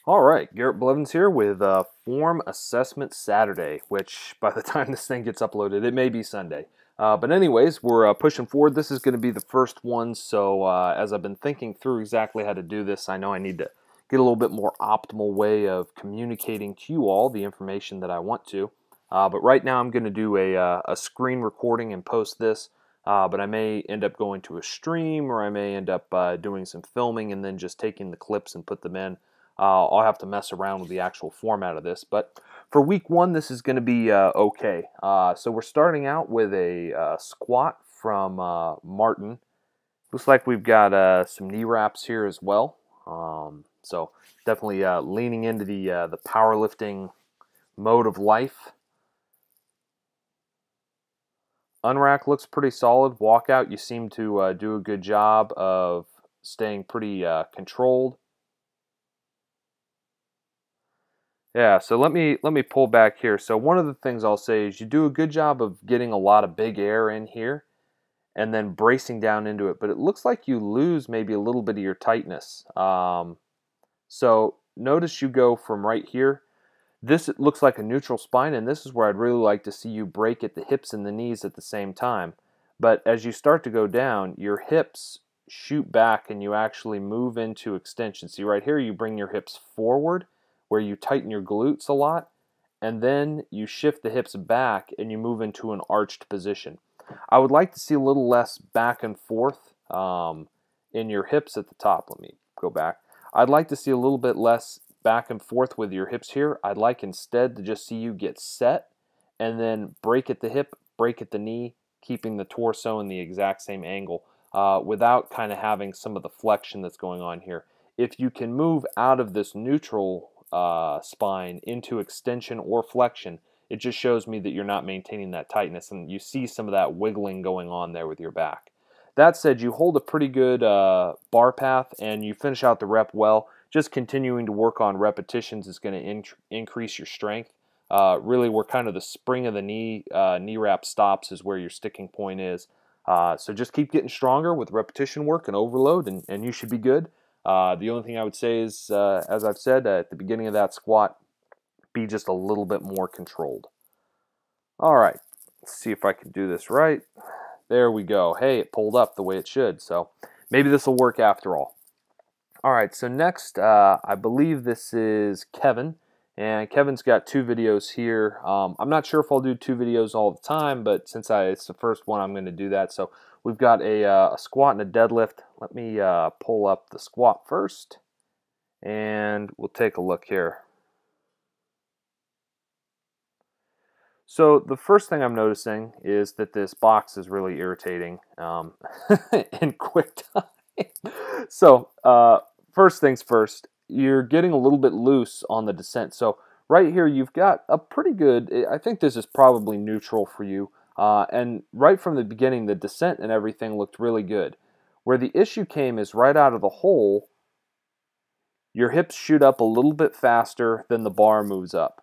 All right, Garrett Blevins here with Form Assessment Saturday, which by the time this thing gets uploaded, it may be Sunday. But anyways, we're pushing forward. This is going to be the first one, so as I've been thinking through exactly how to do this, I know I need to get a little bit more optimal way of communicating to you all the information that I want to. But right now I'm going to do a screen recording and post this, but I may end up going to a stream, or I may end up doing some filming and then just taking the clips and put them in. I'll have to mess around with the actual format of this, but for week one, this is going to be okay. So we're starting out with a squat from Martin. Looks like we've got some knee wraps here as well. So definitely leaning into the powerlifting mode of life. Unrack looks pretty solid. Walkout, you seem to do a good job of staying pretty controlled. Yeah, so let me pull back here. So one of the things I'll say is you do a good job of getting a lot of big air in here and then bracing down into it, but it looks like you lose maybe a little bit of your tightness. So notice you go from right here. This looks like a neutral spine, and this is where I'd really like to see you break at the hips and the knees at the same time. But as you start to go down, your hips shoot back and you actually move into extension. See right here, you bring your hips forward where you tighten your glutes a lot, and then you shift the hips back and you move into an arched position. I would like to see a little less back and forth in your hips at the top. Let me go back. I'd like to see a little bit less back and forth with your hips here. I'd like instead to just see you get set and then break at the hip, break at the knee, keeping the torso in the exact same angle without kind of having some of the flexion that's going on here. If you can move out of this neutral spine into extension or flexion, it just shows me that you're not maintaining that tightness, and you see some of that wiggling going on there with your back. That said, you hold a pretty good bar path and you finish out the rep well. Just continuing to work on repetitions is going to increase your strength. Really, where kind of the spring of the knee wrap stops is where your sticking point is. So just keep getting stronger with repetition work and overload, and you should be good. The only thing I would say is, as I've said at the beginning of that squat, be just a little bit more controlled. All right, let's see if I can do this right. There we go. Hey, it pulled up the way it should, so maybe this will work after all. All right, so next, I believe this is Kevin, and Kevin's got two videos here. I'm not sure if I'll do two videos all the time, but since it's the first one, I'm going to do that. So we've got a squat and a deadlift. Let me pull up the squat first, and we'll take a look here. So the first thing I'm noticing is that this box is really irritating in QuickTime. So first things first, you're getting a little bit loose on the descent. So right here, you've got a pretty good, I think this is probably neutral for you. And right from the beginning, the descent and everything looked really good. Where the issue came is right out of the hole, your hips shoot up a little bit faster than the bar moves up.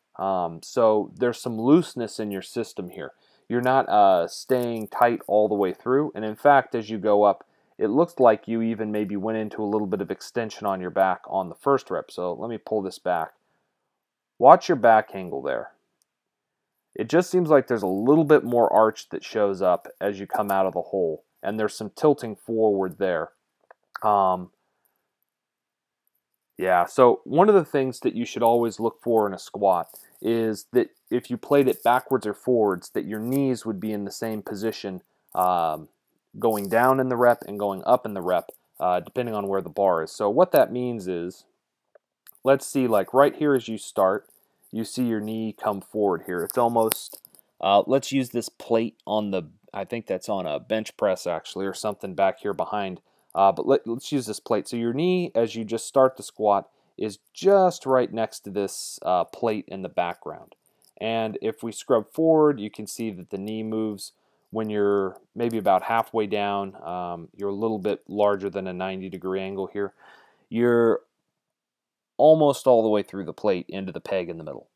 So there's some looseness in your system here. You're not staying tight all the way through. And in fact, as you go up, it looks like you even maybe went into a little bit of extension on your back on the first rep. So let me pull this back. Watch your back angle there. It just seems like there's a little bit more arch that shows up as you come out of the hole. And there's some tilting forward there. Yeah, so one of the things that you should always look for in a squat is that if you played it backwards or forwards, that your knees would be in the same position going down in the rep and going up in the rep, depending on where the bar is. So what that means is, let's see, like right here as you start, you see your knee come forward here. It's almost, let's use this plate on the, I think that's on a bench press actually, or something back here behind. But let's use this plate. So your knee, as you just start the squat, is just right next to this plate in the background. And if we scrub forward, you can see that the knee moves when you're maybe about halfway down. You're a little bit larger than a 90-degree angle here. You're almost all the way through the plate into the peg in the middle.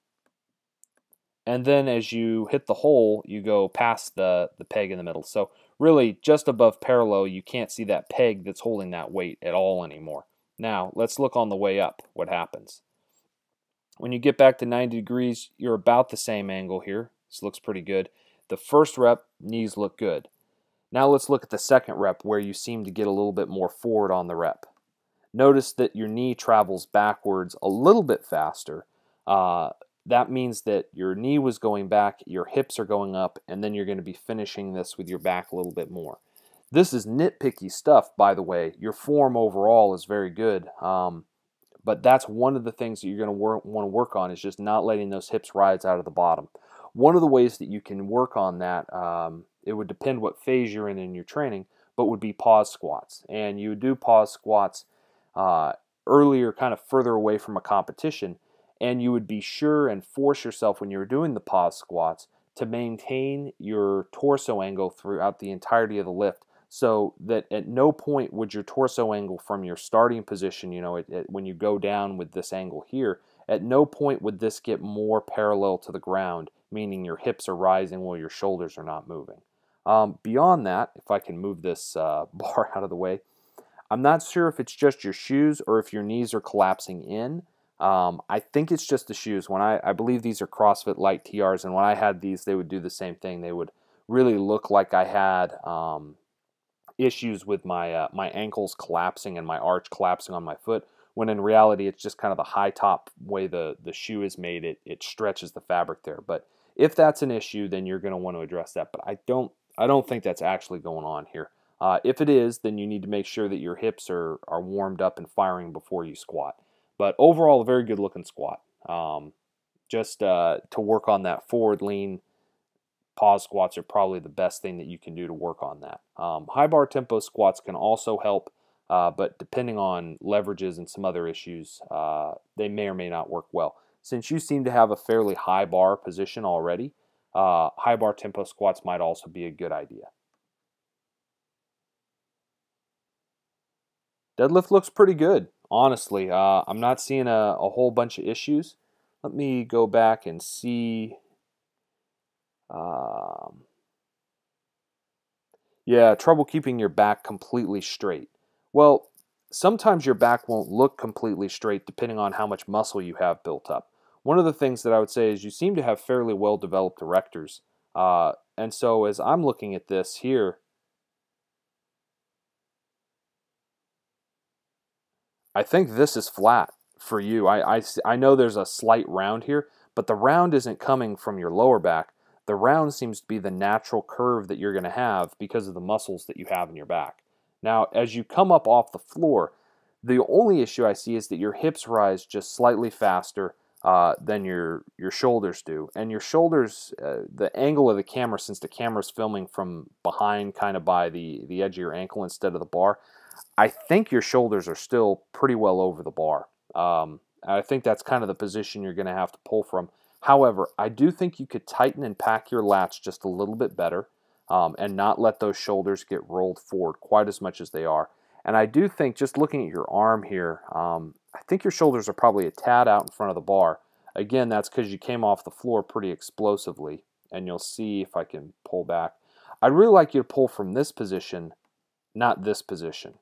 And then as you hit the hole, you go past the peg in the middle. So really, just above parallel, you can't see that peg that's holding that weight at all anymore. Now, let's look on the way up what happens. When you get back to 90 degrees, you're about the same angle here. This looks pretty good. The first rep, knees look good. Now let's look at the second rep where you seem to get a little bit more forward on the rep. Notice that your knee travels backwards a little bit faster. That means that your knee was going back, your hips are going up, and then you're going to be finishing this with your back a little bit more. This is nitpicky stuff, by the way. Your form overall is very good, but that's one of the things that you're going to want to work on is just not letting those hips rise out of the bottom. One of the ways that you can work on that, it would depend what phase you're in your training, but would be pause squats. And you would do pause squats earlier, kind of further away from a competition, and you would be sure and force yourself when you're doing the pause squats to maintain your torso angle throughout the entirety of the lift, so that at no point would your torso angle from your starting position, when you go down with this angle here, at no point would this get more parallel to the ground, meaning your hips are rising while your shoulders are not moving. Beyond that, if I can move this bar out of the way, I'm not sure if it's just your shoes or if your knees are collapsing in. I think it's just the shoes. I believe these are CrossFit Light TRs, and when I had these, they would do the same thing. They would really look like I had issues with my my ankles collapsing and my arch collapsing on my foot, when in reality it's just kind of the high top way the shoe is made. It stretches the fabric there. But if that's an issue, then you're going to want to address that. But I don't think that's actually going on here. If it is, then you need to make sure that your hips are warmed up and firing before you squat. But overall, a very good looking squat. Just to work on that forward lean, pause squats are probably the best thing that you can do to work on that. High bar tempo squats can also help, but depending on leverages and some other issues, they may or may not work well. Since you seem to have a fairly high bar position already, high bar tempo squats might also be a good idea. Deadlift looks pretty good, honestly. I'm not seeing a whole bunch of issues. Let me go back and see. Yeah, trouble keeping your back completely straight. Well, sometimes your back won't look completely straight depending on how much muscle you have built up. One of the things that I would say is you seem to have fairly well-developed erectors. And so as I'm looking at this here, I think this is flat for you. I know there's a slight round here, but the round isn't coming from your lower back. The round seems to be the natural curve that you're going to have because of the muscles that you have in your back. Now, as you come up off the floor, the only issue I see is that your hips rise just slightly faster than your shoulders do. And your shoulders, the angle of the camera, since the camera's filming from behind kind of by the edge of your ankle instead of the bar, I think your shoulders are still pretty well over the bar. I think that's kind of the position you're going to have to pull from. However, I do think you could tighten and pack your lats just a little bit better and not let those shoulders get rolled forward quite as much as they are. And I do think, just looking at your arm here, I think your shoulders are probably a tad out in front of the bar. Again, that's because you came off the floor pretty explosively, and you'll see if I can pull back. I'd really like you to pull from this position, not this position.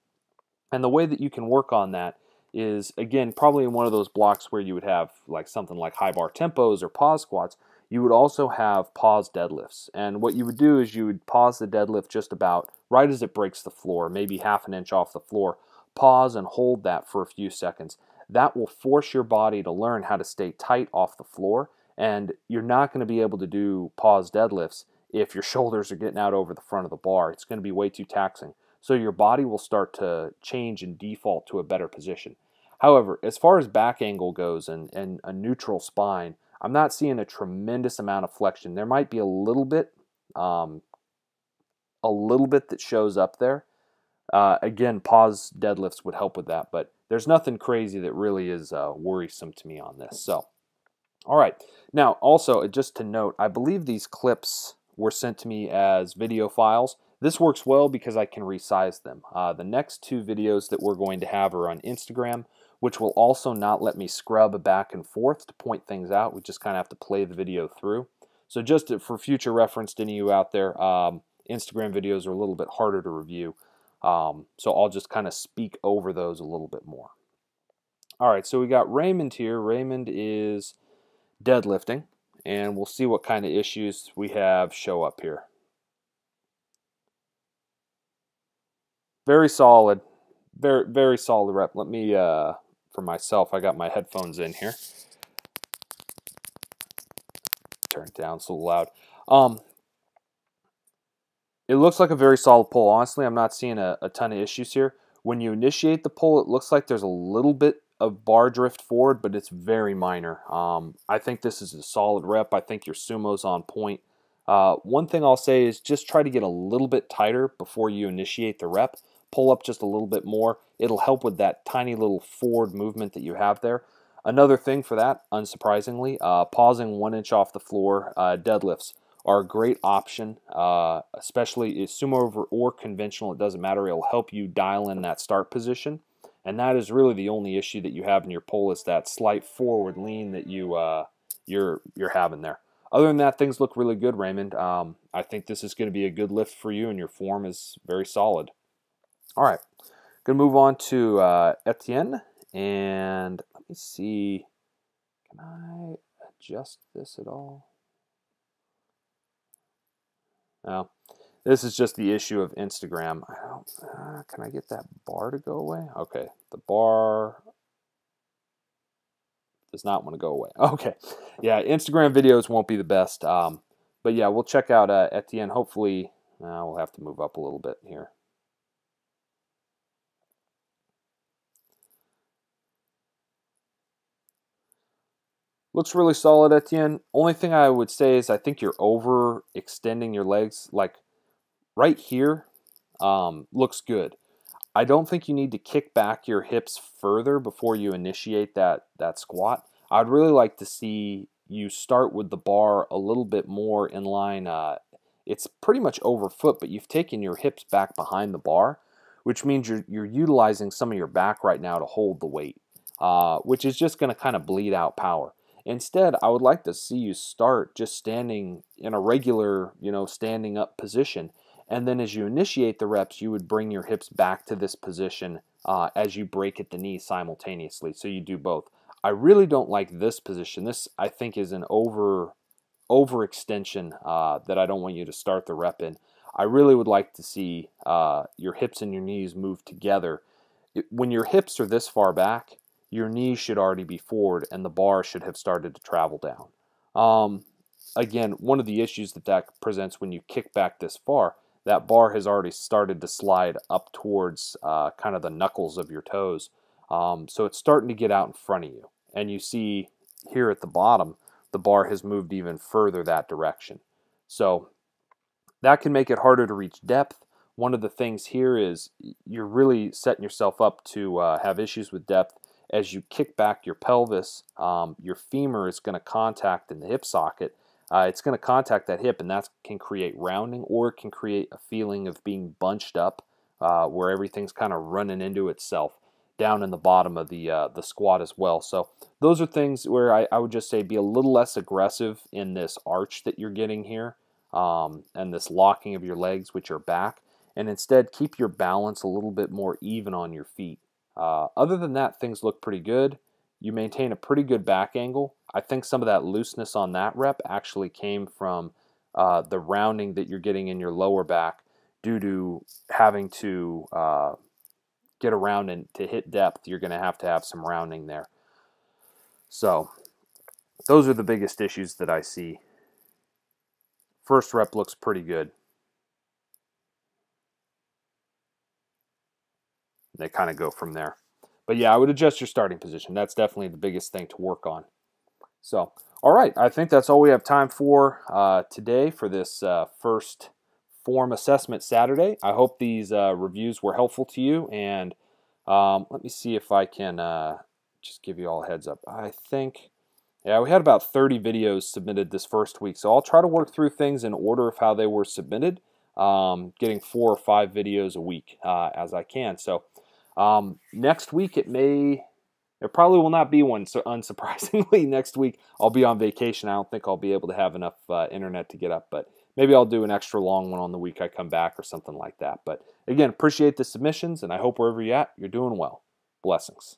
And the way that you can work on that is, again, probably in one of those blocks where you would have like something like high bar tempos or pause squats, you would also have pause deadlifts. And what you would do is you would pause the deadlift just about right as it breaks the floor, maybe half an inch off the floor. Pause and hold that for a few seconds. That will force your body to learn how to stay tight off the floor, and you're not going to be able to do pause deadlifts if your shoulders are getting out over the front of the bar. It's going to be way too taxing. So your body will start to change and default to a better position. However, as far as back angle goes and a neutral spine, I'm not seeing a tremendous amount of flexion. There might be a little bit that shows up there. Again, pause deadlifts would help with that, but there's nothing crazy that really is worrisome to me on this. So, all right. Now, also, just to note, I believe these clips were sent to me as video files. This works well because I can resize them. The next two videos that we're going to have are on Instagram, which will also not let me scrub back and forth to point things out. We just kind of have to play the video through. So just for future reference to any of you out there, Instagram videos are a little bit harder to review. So I'll just kind of speak over those a little bit more. All right, so we got Raymond here. Raymond is deadlifting, and we'll see what kind of issues we have show up here. Very solid. Very solid rep. Let me, for myself, I got my headphones in here. Turn it down, it's a little loud. It looks like a very solid pull. Honestly, I'm not seeing a ton of issues here. When you initiate the pull, it looks like there's a little bit of bar drift forward, but it's very minor. I think this is a solid rep. I think your sumo's on point. One thing I'll say is just try to get a little bit tighter before you initiate the rep. Pull up just a little bit more. It'll help with that tiny little forward movement that you have there. Another thing for that, unsurprisingly, pausing 1 inch off the floor deadlifts are a great option, especially sumo or conventional. It doesn't matter. It'll help you dial in that start position, and that is really the only issue that you have in your pull is that slight forward lean that you're having there. Other than that, things look really good, Raymond. I think this is going to be a good lift for you, and your form is very solid. All right, going to move on to Etienne, and let me see. Can I adjust this at all? No, this is just the issue of Instagram. I don't, can I get that bar to go away? Okay, the bar does not want to go away. Okay, yeah, Instagram videos won't be the best. But yeah, we'll check out Etienne. Hopefully, we'll have to move up a little bit here. Looks really solid, Etienne. Only thing I would say is I think you're overextending your legs. Like right here, looks good. I don't think you need to kick back your hips further before you initiate that squat. I'd really like to see you start with the bar a little bit more in line. It's pretty much over foot, but you've taken your hips back behind the bar, which means you're utilizing some of your back right now to hold the weight, which is just going to kind of bleed out power. Instead, I would like to see you start just standing in a regular, standing up position. And then as you initiate the reps, you would bring your hips back to this position as you break at the knee simultaneously. So you do both. I really don't like this position. This, I think, is an overextension that I don't want you to start the rep in. I really would like to see your hips and your knees move together. When your hips are this far back, your knees should already be forward and the bar should have started to travel down. Again, one of the issues that presents when you kick back this far, that bar has already started to slide up towards kind of the knuckles of your toes. So it's starting to get out in front of you. And you see here at the bottom, the bar has moved even further that direction. So that can make it harder to reach depth. One of the things here is you're really setting yourself up to have issues with depth. As you kick back your pelvis, your femur is going to contact in the hip socket. It's going to contact that hip, and that can create rounding, or it can create a feeling of being bunched up, where everything's kind of running into itself down in the bottom of the squat as well. So those are things where I would just say be a little less aggressive in this arch that you're getting here, and this locking of your legs, which are back, and instead keep your balance a little bit more even on your feet. Other than that, things look pretty good. You maintain a pretty good back angle. I think some of that looseness on that rep actually came from the rounding that you're getting in your lower back due to having to get around, and to hit depth, you're going to have some rounding there. So those are the biggest issues that I see. First rep looks pretty good. They kind of go from there. But yeah, I would adjust your starting position. That's definitely the biggest thing to work on. So, all right, I think that's all we have time for today for this first form assessment Saturday. I hope these reviews were helpful to you, and let me see if I can just give you all a heads up. I think, yeah, we had about 30 videos submitted this first week, so I'll try to work through things in order of how they were submitted, getting 4 or 5 videos a week as I can. So next week there probably will not be one, so unsurprisingly. Next week I'll be on vacation. I don't think I'll be able to have enough internet to get up, but maybe I'll do an extra long one on the week I come back or something like that. But again, appreciate the submissions, and I hope wherever you're at, you're doing well. Blessings.